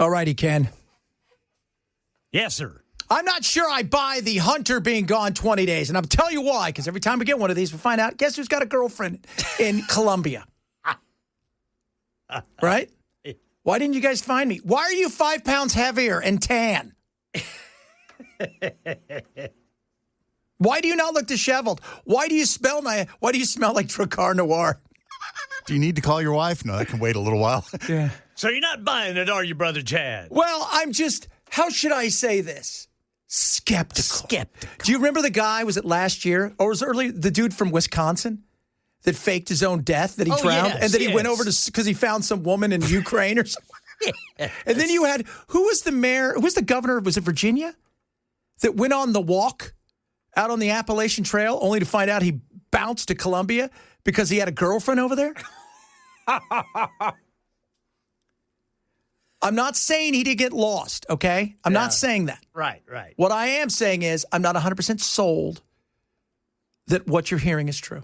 All righty, Ken. Yes, sir. I'm not sure I buy the hunter being gone 20 days, and I'll tell you why, because every time we get one of these, we find out, guess who's got a girlfriend in Colombia? Right? Why didn't you guys find me? Why are you 5 pounds heavier and tan? Why do you not look disheveled? Why do you smell like Dracar Noir? Do you need to call your wife? No, that can wait a little while. Yeah. So you're not buying it, are you, Brother Chad? Well, I'm just, how should I say this? Skeptical. Do you remember the guy, was it last year? Or was it early, the dude from Wisconsin that faked his own death, that he drowned? Yes, and then he went over to, because he found some woman in Ukraine or something. Yes. And then you had, who was the mayor, who was the governor, was it Virginia? That went on the walk out on the Appalachian Trail only to find out he bounced to Colombia because he had a girlfriend over there? I'm not saying he did get lost, okay? I'm not saying that. Right. What I am saying is I'm not 100% sold that what you're hearing is true.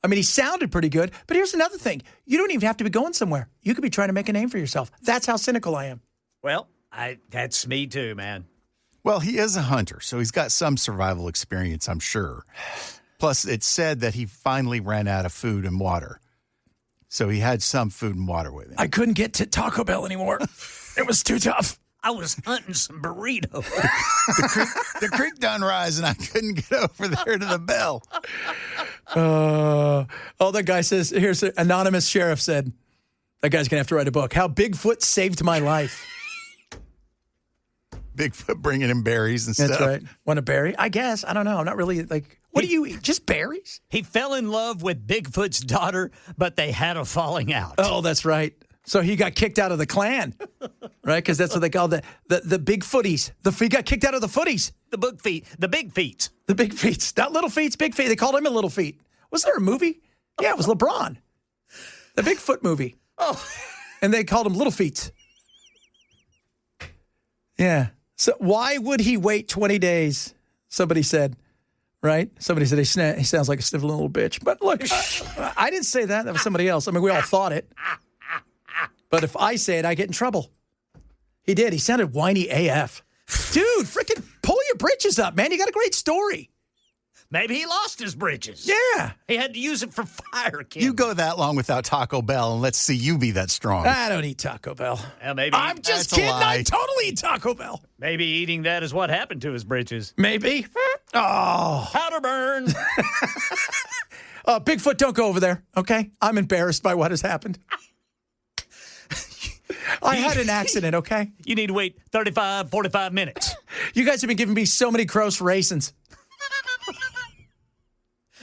I mean, he sounded pretty good, but here's another thing. You don't even have to be going somewhere. You could be trying to make a name for yourself. That's how cynical I am. Well, that's me too, man. Well, he is a hunter, so he's got some survival experience, I'm sure. Plus, it's said that he finally ran out of food and water. So he had some food and water with him. I couldn't get to Taco Bell anymore. It was too tough. I was hunting some burritos. the creek done rise, and I couldn't get over there to the bell. That guy says, here's an anonymous sheriff said, that guy's going to have to write a book. How Bigfoot saved my life. Bigfoot bringing him berries and stuff. That's right. Want a berry? I guess. I don't know. I'm not really like, what do you eat? Just berries? He fell in love with Bigfoot's daughter, but they had a falling out. Oh, that's right. So he got kicked out of the clan, right? Because that's what they call the big footies. He got kicked out of the footies. The big feet. The big feet. The big feet. Not little feet, big feet. They called him a little feet. Was there a movie? Yeah, it was LeBron. The Bigfoot movie. Oh. And they called him little feet. Yeah. So why would he wait 20 days? Somebody said, right? Somebody said he sounds like a sniveling little bitch. But look, I didn't say that. That was somebody else. I mean, we all thought it. But if I say it, I get in trouble. He did. He sounded whiny AF. Dude, freaking pull your britches up, man. You got a great story. Maybe he lost his britches. Yeah. He had to use it for fire, kid. You go that long without Taco Bell, and let's see you be that strong. I don't eat Taco Bell. Maybe. I'm just kidding. I totally eat Taco Bell. Maybe eating that is what happened to his britches. Maybe. Oh. Powder burn. Bigfoot, don't go over there, okay? I'm embarrassed by what has happened. I had an accident, okay? You need to wait 35, 45 minutes. You guys have been giving me so many gross raisins.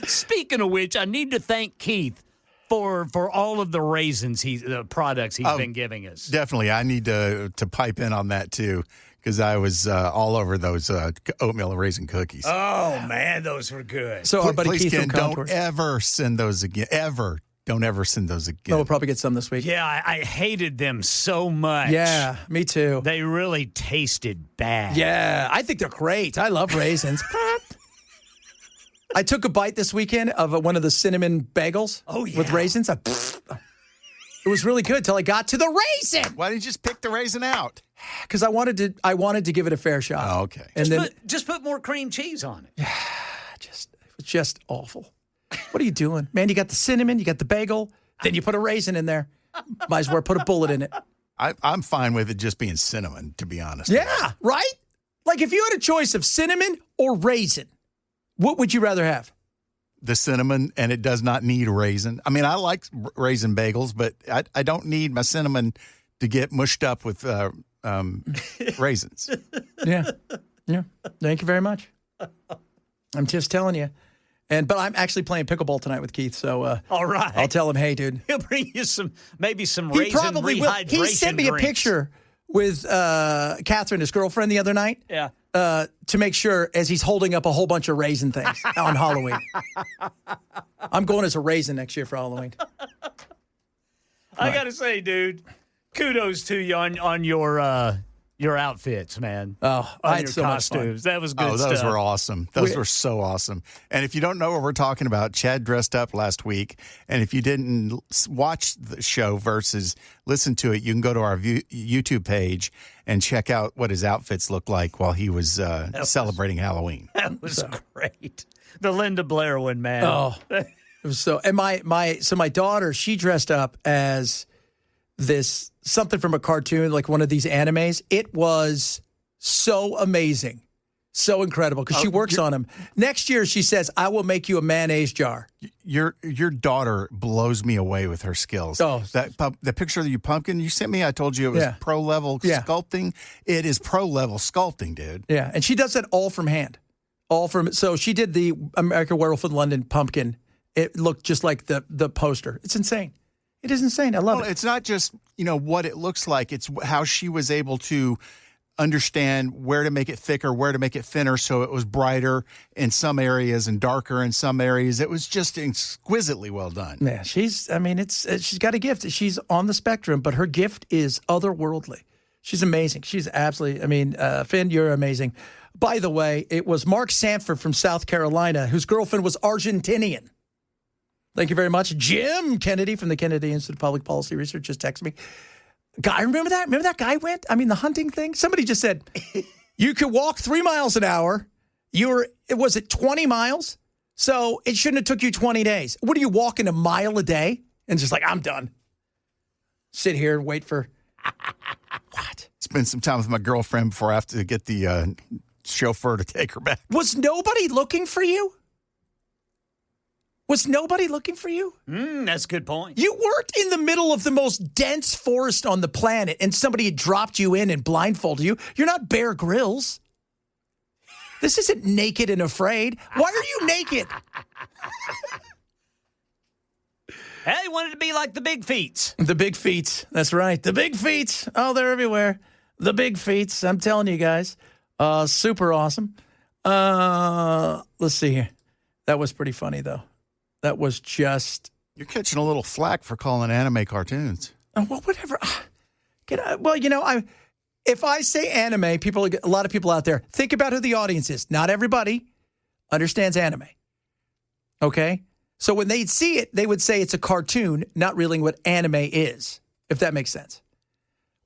Speaking of which, I need to thank Keith for all of the raisins, the products he's been giving us. Definitely. I need to pipe in on that, too, because I was all over those oatmeal raisin cookies. Oh, man, those were good. So our buddy Keith from don't Contours. ever send those again. Ever. Don't ever send those again. No, we'll probably get some this week. Yeah, I hated them so much. Yeah, me too. They really tasted bad. Yeah, I think they're great. I love raisins. I took a bite this weekend of one of the cinnamon bagels with raisins. It was really good till I got to the raisin. Why didn't you just pick the raisin out? Because I wanted to give it a fair shot. Oh, okay. And just put more cream cheese on it. Yeah, it was just awful. What are you doing? Man, you got the cinnamon, you got the bagel, then you put a raisin in there. Might as well put a bullet in it. I'm fine with it just being cinnamon, to be honest. Yeah, right? Like if you had a choice of cinnamon or raisin, what would you rather have? The cinnamon, and it does not need a raisin. I mean, I like raisin bagels, but I don't need my cinnamon to get mushed up with raisins. Yeah. Thank you very much. I'm just telling you. But I'm actually playing pickleball tonight with Keith, so all right. I'll tell him, hey, dude. He'll bring you some raisin Probably will. rehydration He sent me drinks. a picture with Catherine, his girlfriend, the other night. Yeah. To make sure, as he's holding up a whole bunch of raisin things on Halloween. I'm going as a raisin next year for Halloween. I got to say, dude, kudos to you on your your outfits, man. Oh, I On had your so much fun. costumes. That was good Oh, stuff. those were awesome. Those were so awesome. And if you don't know what we're talking about, Chad dressed up last week. And if you didn't watch the show versus listen to it, you can go to our YouTube page and check out what his outfits looked like while he was celebrating Halloween. That was great. The Linda Blair one, man. Oh, it was so. And my daughter, she dressed up as this something from a cartoon, like one of these animes. It was so amazing, so incredible because she works on them. Next year, she says, "I will make you a mayonnaise jar." Your daughter blows me away with her skills. Oh. The picture of you pumpkin you sent me, I told you it was pro level sculpting. It is pro level sculpting, dude. Yeah, and she does that all from hand. So she did the American Werewolf in London pumpkin. It looked just like the poster. It's insane. It is insane. I love it. It's not just, what it looks like. It's how she was able to understand where to make it thicker, where to make it thinner so it was brighter in some areas and darker in some areas. It was just exquisitely well done. Yeah, she's got a gift. She's on the spectrum, but her gift is otherworldly. She's amazing. She's absolutely, Finn, you're amazing. By the way, it was Mark Sanford from South Carolina, whose girlfriend was Argentinian. Thank you very much. Jim Kennedy from the Kennedy Institute of Public Policy Research just texted me. Guy, remember that? Remember that guy went? The hunting thing? Somebody just said, you could walk 3 miles an hour. Was it 20 miles? So it shouldn't have took you 20 days. What are you walking a mile a day? And just like, I'm done. Sit here and wait for what? Spend some time with my girlfriend before I have to get the chauffeur to take her back. Was nobody looking for you? Was nobody looking for you? That's a good point. You weren't in the middle of the most dense forest on the planet and somebody had dropped you in and blindfolded you. You're not Bear Grylls. This isn't Naked and Afraid. Why are you naked? Hey, he wanted to be like the Big Feets. The Big Feets. That's right. The Big Feets. Oh, they're everywhere. The Big Feets. I'm telling you guys. Super awesome. Let's see here. That was pretty funny, though. That was just... You're catching a little flack for calling anime cartoons. Oh, well, whatever. If I say anime, a lot of people out there, think about who the audience is. Not everybody understands anime. Okay? So when they see it, they would say it's a cartoon, not really what anime is, if that makes sense.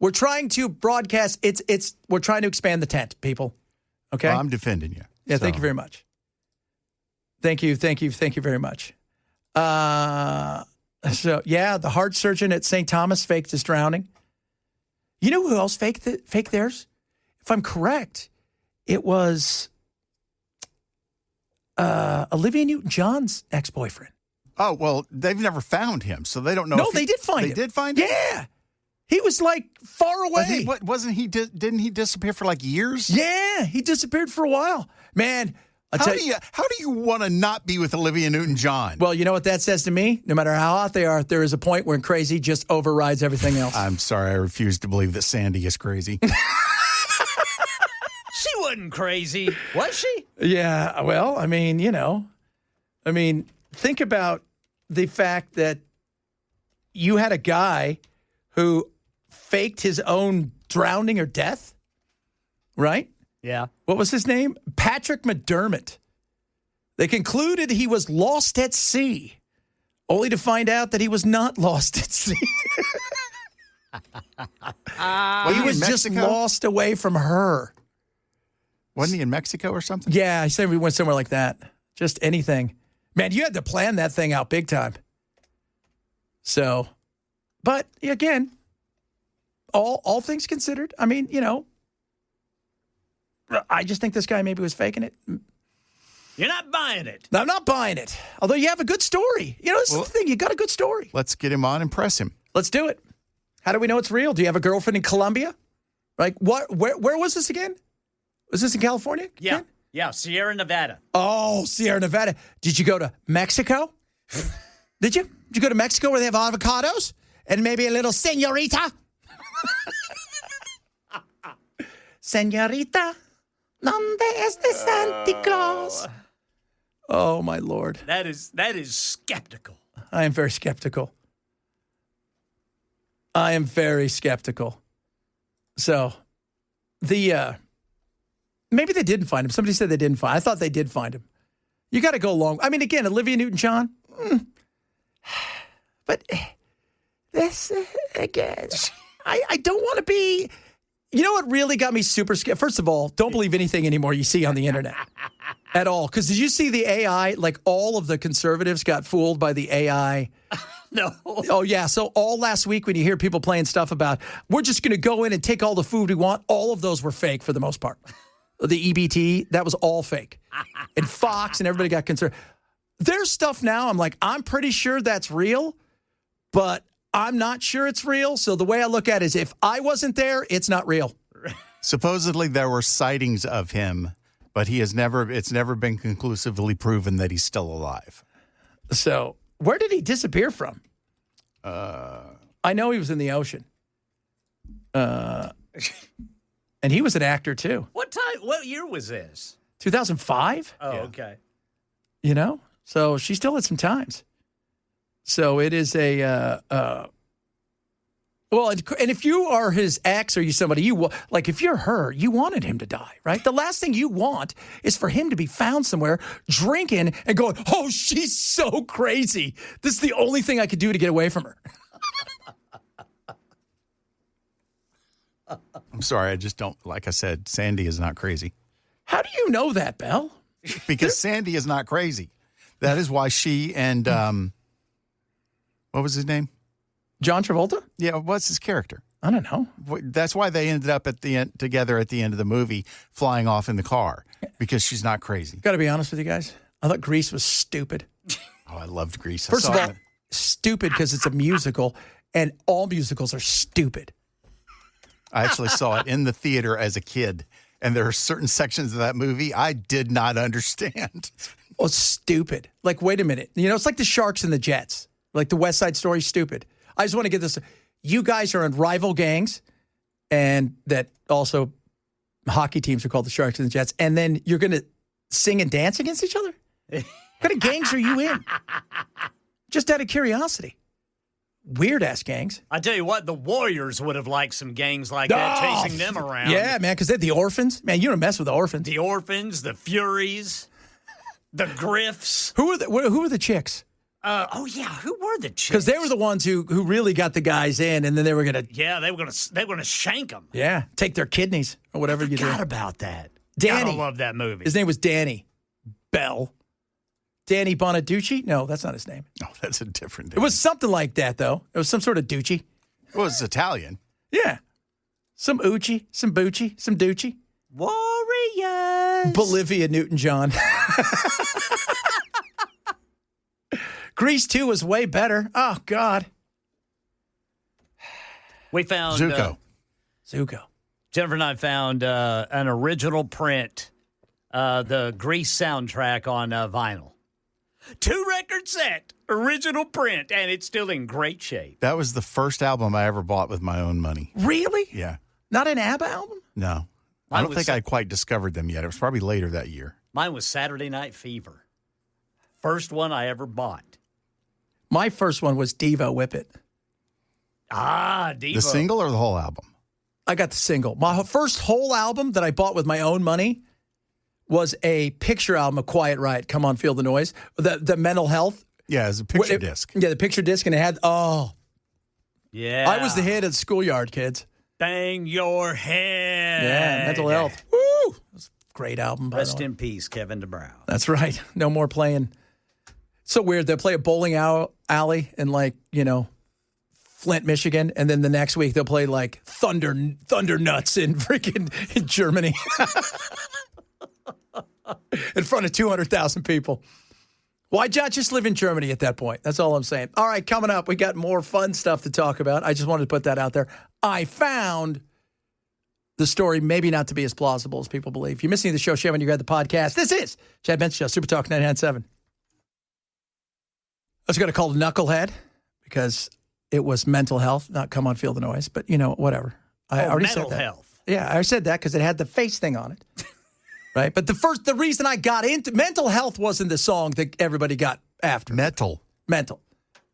We're trying to broadcast, we're trying to expand the tent, people. Okay? Well, I'm defending you. Yeah, thank you very much. Thank you very much. The heart surgeon at St. Thomas faked his drowning. You know who else faked theirs? If I'm correct, it was Olivia Newton-John's ex-boyfriend. Oh, well, they've never found him, so they don't know. No, they did find him. They did find him? Yeah. He was like far away. Didn't he disappear for like years? Yeah, he disappeared for a while. Man, how do you want to not be with Olivia Newton-John? Well, you know what that says to me? No matter how hot they are, there is a point where crazy just overrides everything else. I'm sorry, I refuse to believe that Sandy is crazy. She wasn't crazy, was she? Yeah, well, think about the fact that you had a guy who faked his own drowning or death, right? Yeah. What was his name? Patrick McDermott. They concluded he was lost at sea, only to find out that he was not lost at sea. He was just lost away from her. Wasn't he in Mexico or something? Yeah, he said we went somewhere like that. Just anything. Man, you had to plan that thing out big time. So, but again, all things considered, I just think this guy maybe was faking it. You're not buying it. I'm not buying it. Although you have a good story. This is the thing. You got a good story. Let's get him on and press him. Let's do it. How do we know it's real? Do you have a girlfriend in Colombia? Like what? Where was this again? Was this in California? Yeah. Again? Yeah, Sierra Nevada. Oh, Sierra Nevada. Did you go to Mexico? Did you? Did you go to Mexico where they have avocados? And maybe a little señorita? Señorita, ¿dónde este Santa Claus? Oh, my Lord. That is skeptical. I am very skeptical. I am very skeptical. So, maybe they didn't find him. Somebody said they didn't find him. I thought they did find him. You got to go along. I mean, again, Olivia Newton-John. But this, again, I don't want to be. You know what really got me super scared? First of all, don't believe anything anymore you see on the internet at all. Because did you see the AI? Like all of the conservatives got fooled by the AI. No. Oh, yeah. So all last week when you hear people playing stuff about, we're just going to go in and take all the food we want, all of those were fake for the most part. The EBT, that was all fake. And Fox and everybody got concerned. There's stuff now, I'm like, I'm pretty sure that's real, but I'm not sure it's real. So the way I look at it is if I wasn't there, it's not real. Supposedly there were sightings of him, but it's never been conclusively proven that he's still alive. So where did he disappear from? I know he was in the ocean. And he was an actor too. What year was this? 2005? Oh, okay. You know? So she still had some times. So it is a well, and if you are his ex or you somebody like if you're her, you wanted him to die, right? The last thing you want is for him to be found somewhere drinking and going, "Oh, she's so crazy. This is the only thing I could do to get away from her." I'm sorry, I just don't, like I said, Sandy is not crazy. How do you know that, Bell? Because Sandy is not crazy. That is why she and, what was his name? John Travolta? Yeah, what's his character? I don't know. That's why they ended up together at the end of the movie, flying off in the car, because she's not crazy. Got to be honest with you guys. I thought Grease was stupid. Oh, I loved Grease. First of all, stupid because it's a musical, and all musicals are stupid. I actually saw it in the theater as a kid, and there are certain sections of that movie I did not understand. Oh, it's stupid. Like, wait a minute. You know, it's like the Sharks and the Jets. Like the West Side Story, stupid. I just want to get this. You guys are in rival gangs, and that also hockey teams are called the Sharks and the Jets, and then you're going to sing and dance against each other? What kind of gangs are you in? Just out of curiosity. Weird-ass gangs. I tell you what, the Warriors would have liked some gangs like that, chasing them around. Yeah, man, because they're the Orphans. Man, you don't mess with the Orphans. The Orphans, the Furies, the Griffs. Who were the chicks? Who were the chicks? Because they were the ones who really got the guys in, and then they were going to... Yeah, they were going to shank them. Yeah, take their kidneys or whatever you do. I forgot about that. Danny. I love that movie. His name was Danny Bell. Danny Bonaducci? No, that's not his name. No, that's a different It was something like that, though. It was some sort of Ducci. Well, it's Italian. Yeah. Some Ucci, some Bucci, some Ducci. Warriors. Bolivia Newton-John. Grease 2 was way better. Oh, God. We found... Zuko. Jennifer and I found an original print, the Grease soundtrack on vinyl. 2-record set, original print, and it's still in great shape. That was the first album I ever bought with my own money. Really? Yeah. Not an ABBA album? No. I don't think I quite discovered them yet. It was probably later that year. Mine was Saturday Night Fever. First one I ever bought. My first one was Devo Whip It. Ah, Devo. The single or the whole album? I got the single. My first whole album that I bought with my own money was a picture album of Quiet Riot, Come On Feel the Noise. The Mental Health. Yeah, it was a picture disc. Yeah, the picture disc, and it had, Yeah. I was the hit at the schoolyard, kids. Bang your head. Yeah, Mental Health. Woo! It was a great album, by the way. Rest in peace, Kevin DeBrow. That's right. No more playing. So weird. They'll play a bowling alley in, like, you know, Flint, Michigan, and then the next week they'll play like Thunder Nuts in freaking in Germany in front of 200,000 people. Why not just live in Germany at that point? That's all I'm saying. All right, coming up, we got more fun stuff to talk about. I just wanted to put that out there. I found the story maybe not to be as plausible as people believe. If you're missing the show, share when you read the podcast. This is Chad Benson Show, Super Talk 99.7. I was going to call it Knucklehead because it was mental health, not Come On Feel the Noise. But, you know, whatever. I already said that. Mental health. Yeah, I said that because it had the face thing on it. Right? But the reason I got into mental health wasn't the song that everybody got after. Mental.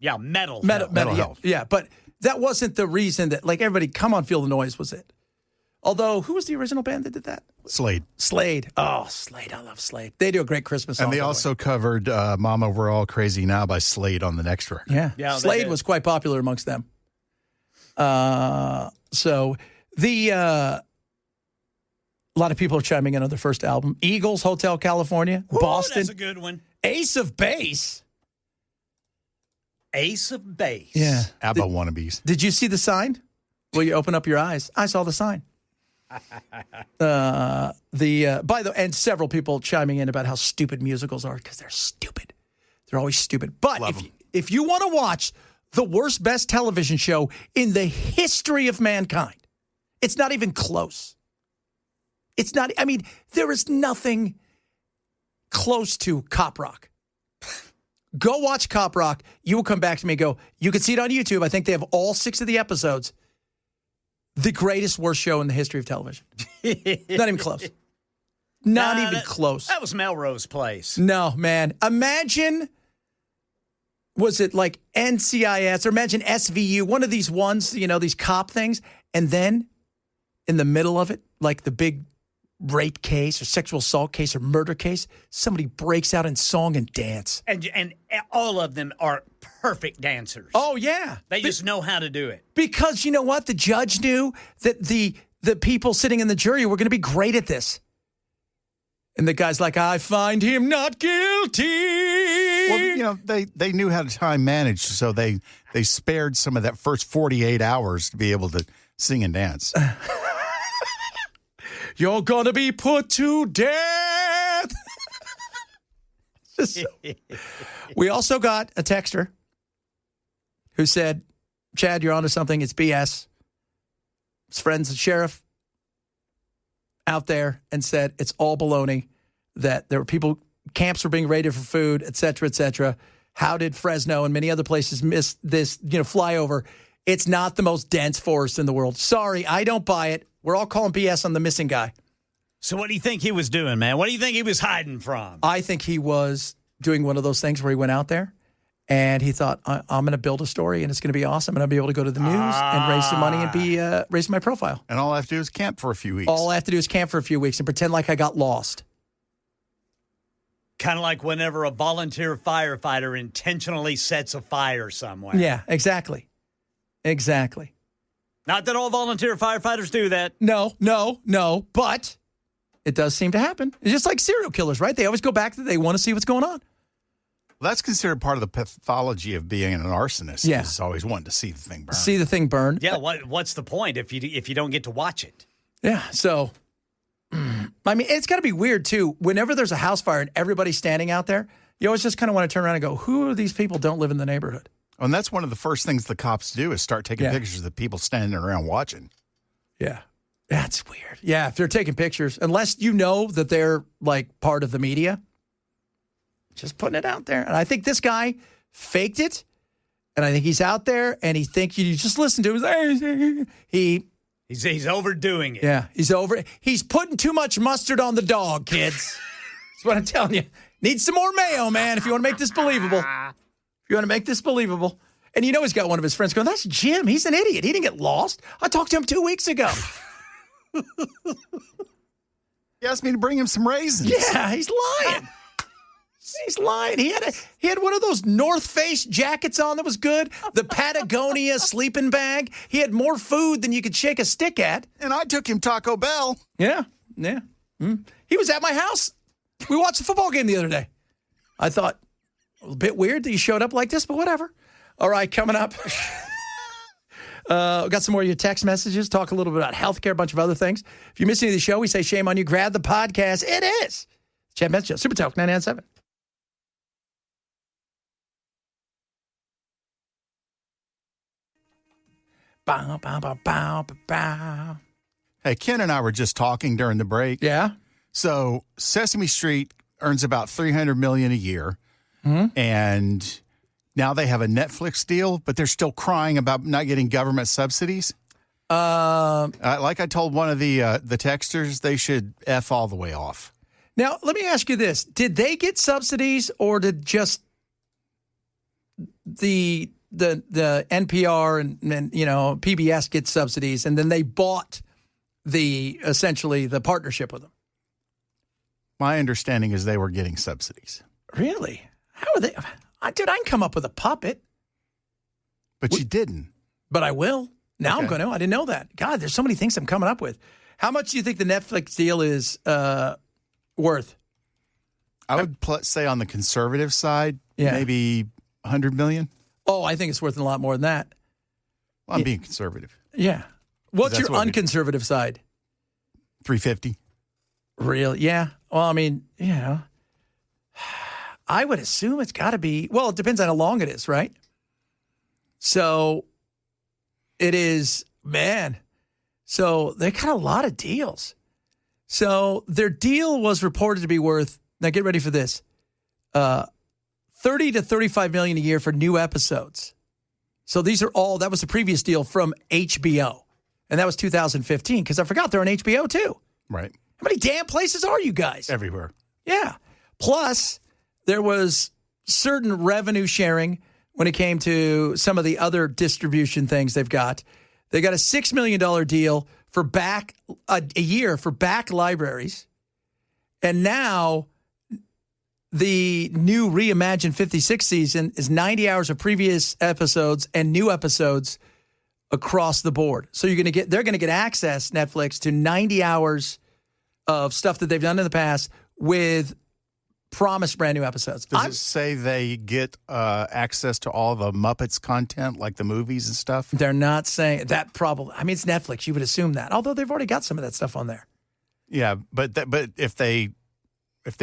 Yeah, metal. Mental health. Yeah, but that wasn't the reason that, like, everybody, Come On Feel the Noise was it. Although, who was the original band that did that? Slade. Slade. Oh, Slade. I love Slade. They do a great Christmas song. And they also covered Mama, We're All Crazy Now by Slade on the next record. Yeah. Slade was quite popular amongst them. So the a lot of people are chiming in on their first album. Eagles, Hotel California, Ooh, Boston. That's a good one. Ace of Base. Ace of Base. Yeah. ABBA wannabes. Did you see the sign? Will you open up your eyes? I saw the sign. By the way, and several people chiming in about how stupid musicals are because they're stupid. They're always stupid. But if you want to watch the worst, best television show in the history of mankind, it's not even close. It's not. I mean, there is nothing close to Cop Rock. Go watch Cop Rock. You will come back to me and go, you can see it on YouTube. I think they have all 6 of the episodes. The greatest, worst show in the history of television. Not even close. Not even close. That was Melrose Place. No, man. Imagine, was it like NCIS or imagine SVU, one of these ones, these cop things. And then in the middle of it, like the big rape case or sexual assault case or murder case, somebody breaks out in song and dance. And all of them are perfect dancers. Oh, yeah. They just know how to do it. Because you know what? The judge knew that the people sitting in the jury were going to be great at this. And the guy's like, I find him not guilty. Well, they knew how to time manage, so they spared some of that first 48 hours to be able to sing and dance. You're going to be put to death. We also got a texter who said, Chad, you're onto something. It's BS. His friend's the sheriff out there and said it's all baloney, that there were people, camps were being raided for food, et cetera, et cetera. How did Fresno and many other places miss this, flyover? It's not the most dense forest in the world. Sorry, I don't buy it. We're all calling BS on the missing guy. So what do you think he was doing, man? What do you think he was hiding from? I think he was doing one of those things where he went out there and he thought, I'm going to build a story and it's going to be awesome and I'll be able to go to the news and raise some money and be raise my profile. And all I have to do is camp for a few weeks. All I have to do is camp for a few weeks and pretend like I got lost. Kind of like whenever a volunteer firefighter intentionally sets a fire somewhere. Yeah, exactly. Exactly. Not that all volunteer firefighters do that. No, but it does seem to happen. It's just like serial killers, right? They always go back to they want to see what's going on. Well, that's considered part of the pathology of being an arsonist. Yeah. Is always wanting to see the thing burn. See the thing burn. Yeah, what's the point if you don't get to watch it? Yeah, so, I mean, it's got to be weird, too. Whenever there's a house fire and everybody's standing out there, you always just kind of want to turn around and go, who are these people don't live in the neighborhood? And that's one of the first things the cops do is start taking pictures of the people standing around watching. Yeah. That's weird. Yeah, if they're taking pictures, unless you know that they're, like, part of the media, just putting it out there. And I think this guy faked it, and I think he's out there, and he thinks you just listen to him. He's overdoing it. Yeah, he's putting too much mustard on the dog, kids. That's what I'm telling you. Need some more mayo, man, if you want to make this believable. If you want to make this believable. And you know he's got one of his friends going, that's Jim. He's an idiot. He didn't get lost. I talked to him 2 weeks ago. He asked me to bring him some raisins. Yeah, he's lying. He's lying. He had one of those North Face jackets on that was good. The Patagonia sleeping bag. He had more food than you could shake a stick at. And I took him Taco Bell. Yeah. He was at my house. We watched the football game the other day. I thought, a bit weird that you showed up like this, but whatever. All right, coming up. Got some more of your text messages. Talk a little bit about healthcare, a bunch of other things. If you miss any of the show, we say shame on you. Grab the podcast. It is Chad Benson Show, Super Talk 99.7. Bow, bow, bow, bow, bow. Hey, Ken and I were just talking during the break. Yeah. So Sesame Street earns about $300 million a year, and now they have a Netflix deal, but they're still crying about not getting government subsidies. Like I told one of the texters, they should F all the way off. Now, let me ask you this. Did they get subsidies or did just the NPR and PBS get subsidies and then they bought essentially the partnership with them. My understanding is they were getting subsidies. Really? How are they? Dude, I can come up with a puppet. But you didn't. But I will. Now Okay. I'm going to. I didn't know that. God, there's so many things I'm coming up with. How much do you think the Netflix deal is worth? I would say on the conservative side, Yeah. maybe $100 million. Oh, I think it's worth a lot more than that. Well, I'm being conservative. Yeah. What's That's your what we- unconservative side? 350. Really? Yeah. Well, I mean, I would assume it's got to be, well, it depends on how long it is, right? So it is, man. So they got a lot of deals. So their deal was reported to be worth, now get ready for this, 30 to 35 million a year for new episodes. So these are all, that was the previous deal from HBO. And that was 2015, because I forgot they're on HBO too. Right. How many damn places are you guys? Everywhere. Yeah. Plus, there was certain revenue sharing when it came to some of the other distribution things they've got. They got a $6 million deal for a year for back libraries. And now the new reimagined 56 season is 90 hours of previous episodes and new episodes across the board. So they're going to get access, Netflix, to 90 hours of stuff that they've done in the past with promised brand new episodes. Does it say they get access to all the Muppets content, like the movies and stuff? They're not saying that. Probably. I mean, it's Netflix. You would assume that. Although they've already got some of that stuff on there. Yeah, but if they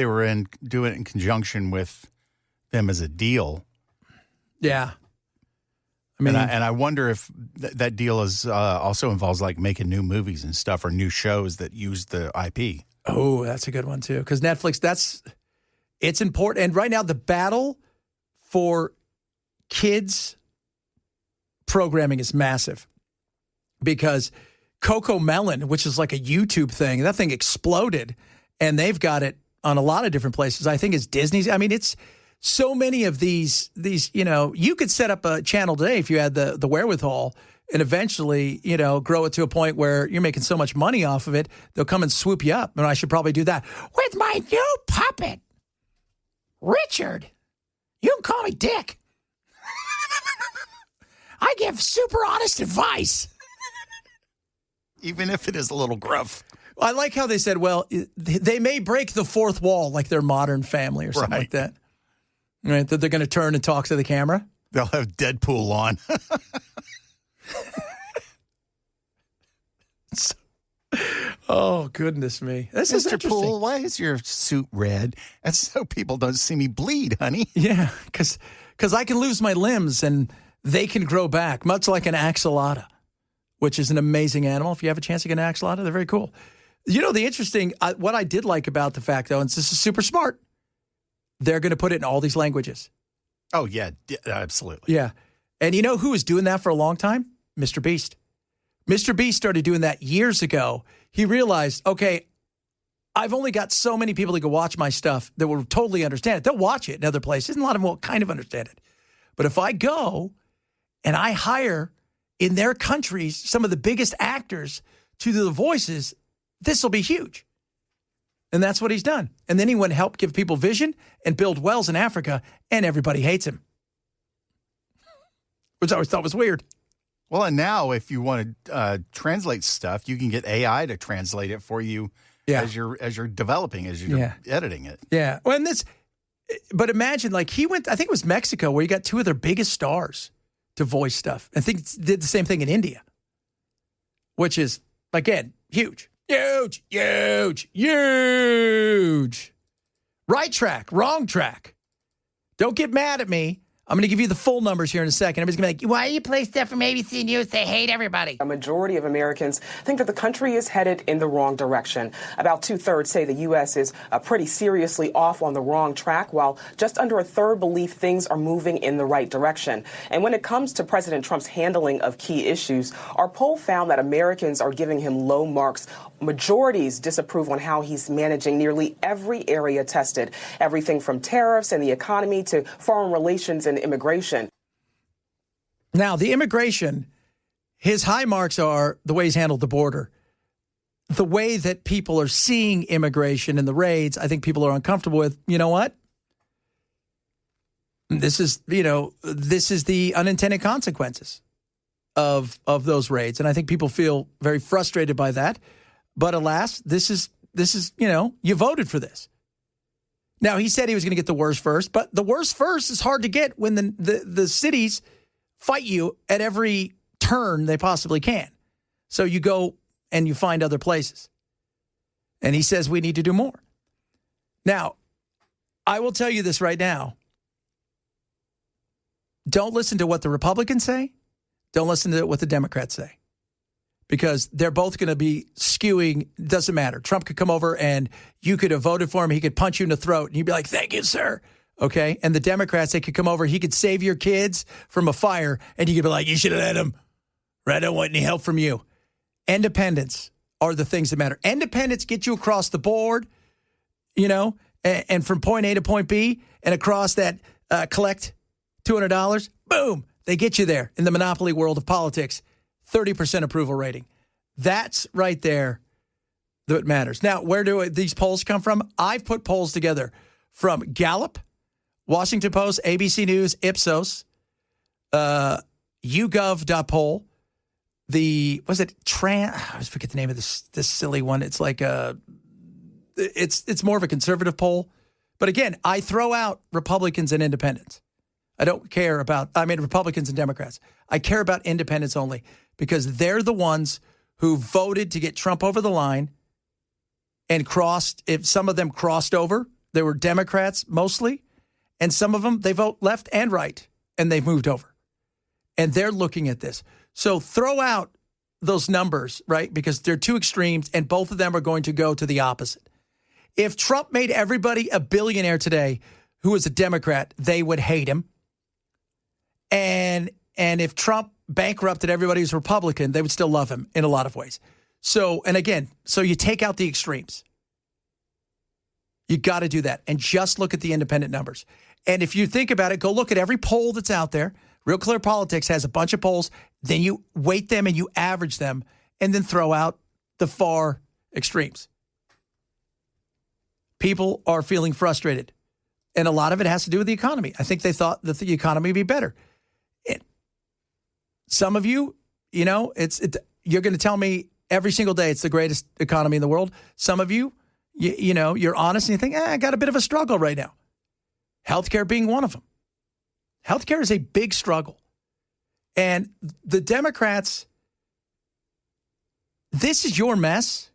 were doing it in conjunction with them as a deal, yeah. I mean, and I wonder if that deal is also involves like making new movies and stuff or new shows that use the IP. oh, that's a good one too. Because Netflix, it's important. And right now, the battle for kids programming is massive because Coco Melon, which is like a YouTube thing, that thing exploded, and they've got it on a lot of different places. I think it's Disney's. I mean, it's so many of these, you could set up a channel today if you had the wherewithal and eventually, grow it to a point where you're making so much money off of it, they'll come and swoop you up. And I should probably do that with my new puppet, Richard. You can call me Dick. I give super honest advice. Even if it is a little gruff. I like how they said, well, they may break the fourth wall like their Modern Family or something like that. Right? That they're going to turn and talk to the camera. They'll have Deadpool on. Oh, goodness me. This is Mr. interesting. Poole, why is your suit red? That's so people don't see me bleed, honey. Yeah, because I can lose my limbs and they can grow back, much like an axolotl, which is an amazing animal. If you have a chance to get an axolotl, they're very cool. The interesting, what I did like about the fact, though, and this is super smart, they're going to put it in all these languages. Oh, yeah, absolutely. Yeah. And you know who was doing that for a long time? Mr. Beast. Mr. Beast started doing that years ago. He realized, okay, I've only got so many people that can watch my stuff that will totally understand it. They'll watch it in other places, and a lot of them will kind of understand it. But if I go and I hire in their countries some of the biggest actors to do the voices, this will be huge. And that's what he's done. And then he went and helped give people vision and build wells in Africa, and everybody hates him. Which I always thought was weird. Well, and now if you want to translate stuff, you can get AI to translate it for you as you're developing, as you're editing it. Yeah. Well, but imagine, like, he went, I think it was Mexico, where he got two of their biggest stars to voice stuff. I think did the same thing in India, which is, again, huge. Huge, huge, huge. Right track, wrong track. Don't get mad at me. I'm going to give you the full numbers here in a second. Everybody's going to be like, why do you play stuff from ABC News? They hate everybody. A majority of Americans think that the country is headed in the wrong direction. About 2/3 say the U.S. is pretty seriously off on the wrong track, while just under a third believe things are moving in the right direction. And when it comes to President Trump's handling of key issues, our poll found that Americans are giving him low marks. Majorities disapprove on how he's managing nearly every area tested, everything from tariffs and the economy to foreign relations and immigration. Now, the immigration, his high marks are the way he's handled the border. the way that people are seeing immigration and the raids, I think people are uncomfortable with, you know what? This is the unintended consequences of those raids. And I think people feel very frustrated by that. But alas, this is you voted for this. Now, he said he was going to get the worst first, but the worst first is hard to get when the cities fight you at every turn they possibly can. So you go and you find other places. And he says we need to do more. Now, I will tell you this right now. Don't listen to what the Republicans say. Don't listen to what the Democrats say. Because they're both going to be skewing. Doesn't matter. Trump could come over and you could have voted for him. He could punch you in the throat and you'd be like, thank you, sir. Okay. And the Democrats, they could come over. He could save your kids from a fire and you could be like, you should have let him. I don't want any help from you. Independents are the things that matter. Independents get you across the board, and from point A to point B and across that collect $200. Boom. They get you there in the monopoly world of politics. 30% approval rating. That's right there that matters. Now, where do these polls come from? I've put polls together from Gallup, Washington Post, ABC News, Ipsos, YouGov.poll, I always forget the name of this silly one. It's like it's more of a conservative poll. But again, I throw out Republicans and independents. I don't care about, Republicans and Democrats. I care about independents only because they're the ones who voted to get Trump over the line and crossed. If some of them crossed over, they were Democrats mostly, and some of them, they vote left and right, and they've moved over. And they're looking at this. So throw out those numbers, right? Because they're two extremes, and both of them are going to go to the opposite. If Trump made everybody a billionaire today who was a Democrat, they would hate him. And if Trump bankrupted everybody who's Republican, they would still love him in a lot of ways. So you take out the extremes. You got to do that. And just look at the independent numbers. And if you think about it, go look at every poll that's out there. Real Clear Politics has a bunch of polls. Then you weight them and you average them and then throw out the far extremes. People are feeling frustrated. And a lot of it has to do with the economy. I think they thought that the economy would be better. Some of you, you're going to tell me every single day it's the greatest economy in the world. Some of you, you're honest and you think, I got a bit of a struggle right now. Healthcare being one of them. Healthcare is a big struggle. And the Democrats, this is your mess.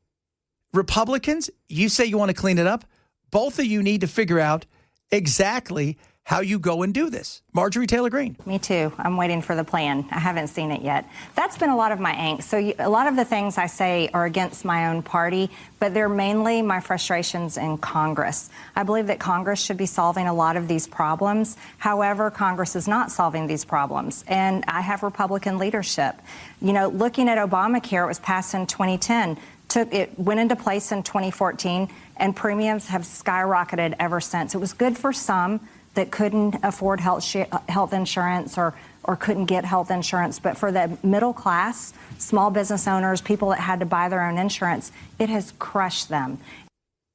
Republicans, you say you want to clean it up. Both of you need to figure out exactly how you go and do this. Marjorie Taylor Greene. Me too. I'm waiting for the plan. I haven't seen it yet. That's been a lot of my angst. So a lot of the things I say are against my own party, but they're mainly my frustrations in Congress. I believe that Congress should be solving a lot of these problems. However, Congress is not solving these problems. And I have Republican leadership. Looking at Obamacare, it was passed in 2010. It went into place in 2014, and premiums have skyrocketed ever since. It was good for some that couldn't afford health insurance or couldn't get health insurance. But for the middle class, small business owners, people that had to buy their own insurance, it has crushed them.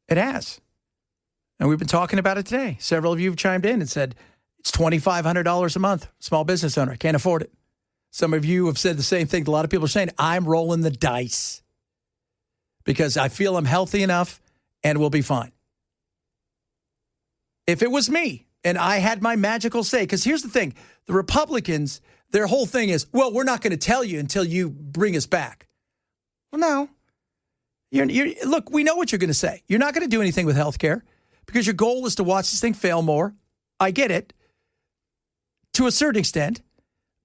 It has. And we've been talking about it today. Several of you have chimed in and said, it's $2,500 a month. Small business owner, can't afford it. Some of you have said the same thing. A lot of people are saying, I'm rolling the dice because I feel I'm healthy enough and we'll be fine. If it was me, and I had my magical say, because here's the thing. The Republicans, their whole thing is, well, we're not going to tell you until you bring us back. Well, no. Look, we know what you're going to say. You're not going to do anything with health care because your goal is to watch this thing fail more. I get it to a certain extent.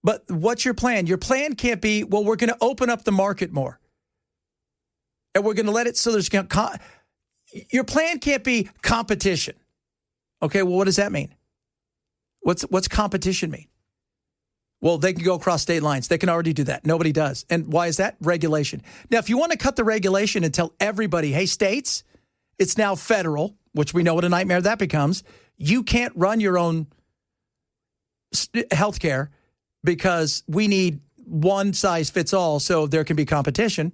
But what's your plan? Your plan can't be, well, we're going to open up the market more. And we're going to let it so there's your plan can't be competition. Okay, well, what does that mean? What's competition mean? Well, they can go across state lines. They can already do that. Nobody does. And why is that? Regulation. Now, if you want to cut the regulation and tell everybody, hey, states, it's now federal, which we know what a nightmare that becomes. You can't run your own health care because we need one size fits all so there can be competition.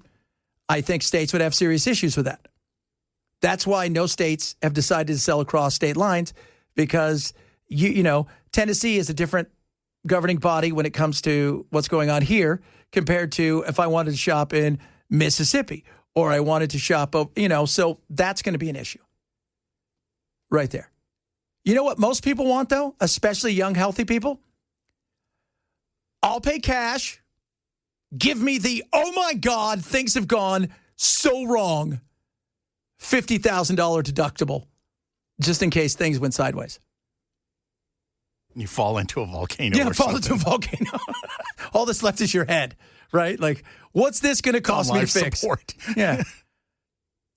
I think states would have serious issues with that. That's why no states have decided to sell across state lines, because you know, Tennessee is a different governing body when it comes to what's going on here compared to if I wanted to shop in Mississippi or I wanted to shop, you know, so that's going to be an issue right there. You know what most people want, though, especially young, healthy people? I'll pay cash. Give me the, oh, my God, things have gone so wrong, $50,000 deductible, just in case things went sideways. You fall into a volcano. Yeah, or fall something. into a volcano. All that's left is your head, right? Like, what's this going to cost me to fix? Support. Yeah.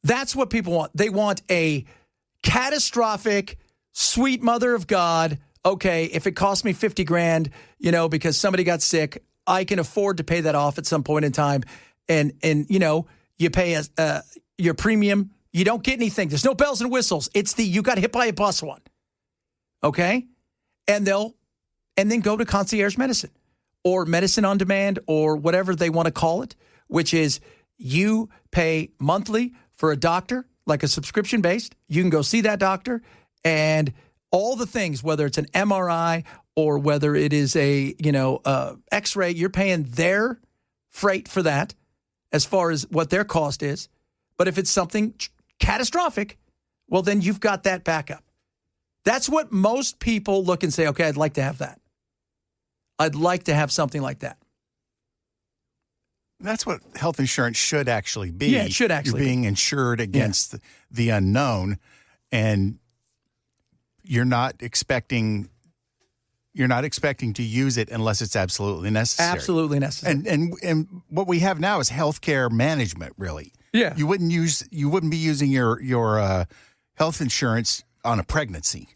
That's what people want. They want a catastrophic, sweet mother of God. Okay, if it costs me $50,000, you know, because somebody got sick, I can afford to pay that off at some point in time. And you know, you pay your premium. You don't get anything. There's no bells and whistles. It's the you got hit by a bus one. Okay? And then go to concierge medicine or medicine on demand or whatever they want to call it, which is you pay monthly for a doctor, like a subscription based. You can go see that doctor and all the things, whether it's an MRI or whether it is a, you know, X-ray, you're paying their freight for that as far as what their cost is. But if it's something catastrophic, well, then you've got that backup. That's what most people look and say, okay, I'd like to have that. I'd like to have something like that. That's what health insurance should actually be. Yeah, it should actually You're being insured against the unknown, and you're not expecting to use it unless it's absolutely necessary. Absolutely necessary. And what we have now is healthcare management, really. Yeah. You wouldn't be using your health insurance on a pregnancy.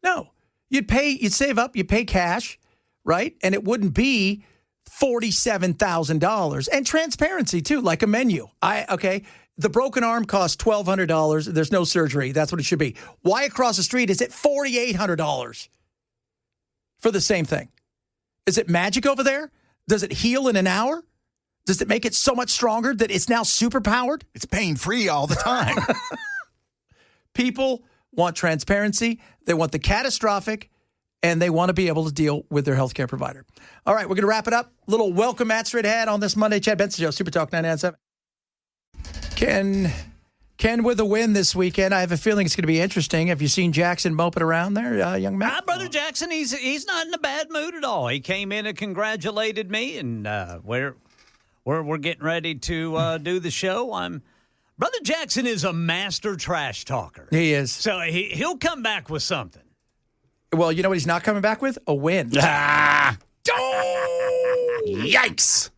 No. You'd save up, you pay cash, right? And it wouldn't be $47,000. And transparency too, like a menu. The broken arm costs $1,200. There's no surgery. That's what it should be. Why across the street is it $4,800 for the same thing? Is it magic over there? Does it heal in an hour? Does it make it so much stronger that it's now super powered? It's pain-free all the time. People want transparency. They want the catastrophic, and they want to be able to deal with their healthcare provider. All right, we're going to wrap it up. Little welcome Matt straight ahead on this Monday. Chad Benson Show, Super Talk 997. Ken with a win this weekend. I have a feeling it's going to be interesting. Have you seen Jackson moping around there, young man? Brother Jackson, he's not in a bad mood at all. He came in and congratulated me, and we're getting ready to do the show. Brother Jackson is a master trash talker. He is. So he'll come back with something. Well, you know what he's not coming back with? A win. Ah! Oh! Yikes.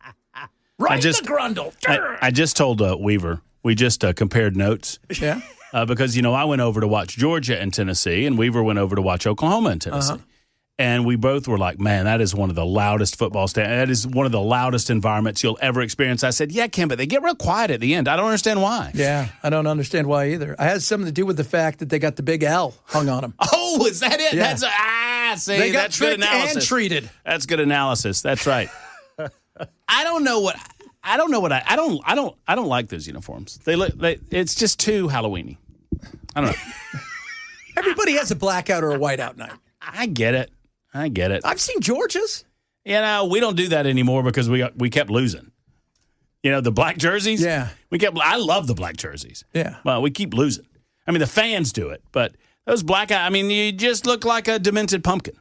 Right the grundle. I just told Weaver, we just compared notes. Yeah. Because, I went over to watch Georgia and Tennessee, and Weaver went over to watch Oklahoma and Tennessee. And we both were like, man, that is one of the loudest football that is one of the loudest environments you'll ever experience. I said, yeah, Ken, but they get real quiet at the end. I don't understand why. Yeah, I don't understand why either. It has something to do with the fact that they got the big L hung on them. Oh, is that it? Yeah. See, they got that's good tricked analysis. and treated. That's good analysis. That's right. I don't like those uniforms. It's just too Halloween-y. I don't know. Everybody has a blackout or a whiteout night. I get it. I've seen Georgia's. We don't do that anymore because we kept losing. The black jerseys. Yeah. I love the black jerseys. Yeah. Well, we keep losing. I mean, the fans do it, but those blackout. You just look like a demented pumpkin.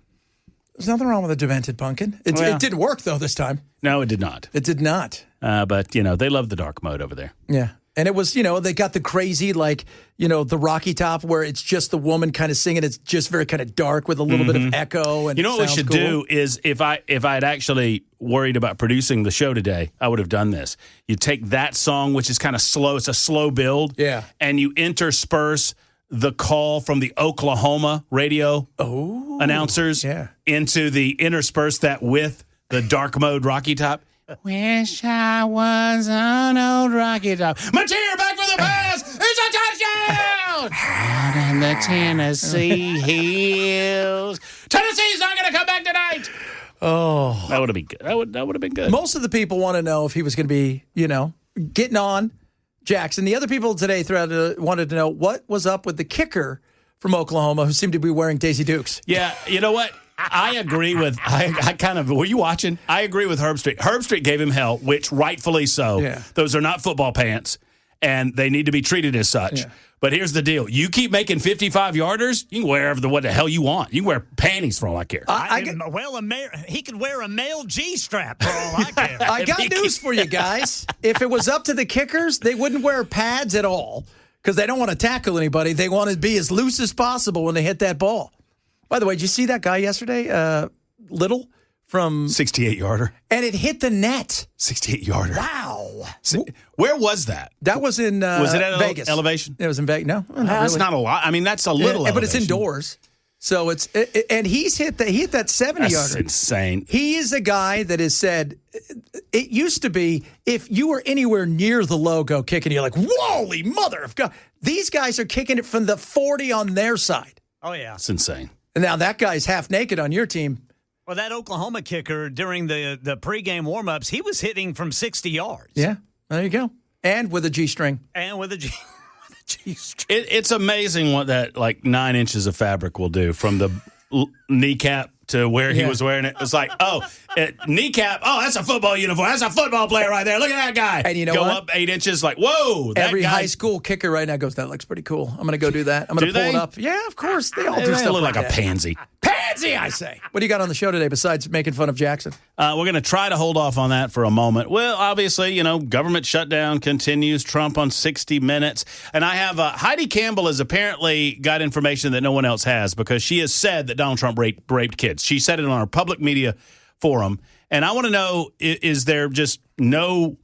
There's nothing wrong with a demented pumpkin. It didn't work though this time. No, it did not. It did not. But they love the dark mode over there. Yeah. And it was, they got the crazy, the Rocky Top where it's just the woman kind of singing. It's just very kind of dark with a little bit of echo. And what we should do is if I had actually worried about producing the show today, I would have done this. You take that song, which is kind of slow. It's a slow build. Yeah. And you intersperse the call from the Oklahoma radio announcers into intersperse that with the dark mode Rocky Top. Wish I was an old Rocky Top. Mateer back for the pass. It's a touchdown. Out in the Tennessee hills. Tennessee's not going to come back tonight. Oh, that would have been good. That would have been good. Most of the people want to know if he was going to be, getting on Jackson. The other people today wanted to know what was up with the kicker from Oklahoma who seemed to be wearing Daisy Dukes. Yeah, you know what? I agree with, were you watching? I agree with Herb Street. Herb Street gave him hell, which rightfully so. Yeah. Those are not football pants, and they need to be treated as such. Yeah. But here's the deal. You keep making 55-yarders, you can wear what the hell you want. You can wear panties for all I care. He could wear a male G-strap for all I care. I got news for you guys. If it was up to the kickers, they wouldn't wear pads at all because they don't want to tackle anybody. They want to be as loose as possible when they hit that ball. By the way, did you see that guy yesterday, Little? From 68-yarder. And it hit the net. 68-yarder. Wow. Where was that? That was in was it at Vegas. Elevation? It was in Vegas. No, that's not a lot. I mean, that's a little but it's indoors. So and he hit that 70-yarder. That's insane. He is a guy that has said, it used to be if you were anywhere near the logo kicking, you're like, holy mother of God. These guys are kicking it from the 40 on their side. Oh, yeah. It's insane. And now that guy's half naked on your team. Well, that Oklahoma kicker during the pregame warm-ups, he was hitting from 60 yards. Yeah, there you go. And with a G-string. And with a G-string. It's amazing what that, 9 inches of fabric will do from the kneecap to where he was wearing it. It's like, kneecap, that's a football uniform. That's a football player right there. Look at that guy. And you know go what? up 8 inches, like, whoa. Every high school kicker right now goes, that looks pretty cool. I'm going to go do that. I'm going to pull it up. Yeah, of course. They all do stuff look like that. a pansy. Pansy, I say. What do you got on the show today besides making fun of Jackson? We're going to try to hold off on that for a moment. Well, obviously, government shutdown continues. Trump on 60 Minutes. And I have Heidi Campbell has apparently got information that no one else has because she has said that Donald Trump raped kids. She said it on our public media forum. And I want to know, is there no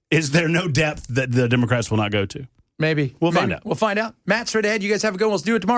depth that the Democrats will not go to? Maybe. We'll find out. We'll find out. Matt, straight ahead. You guys have a good one. Let's do it tomorrow.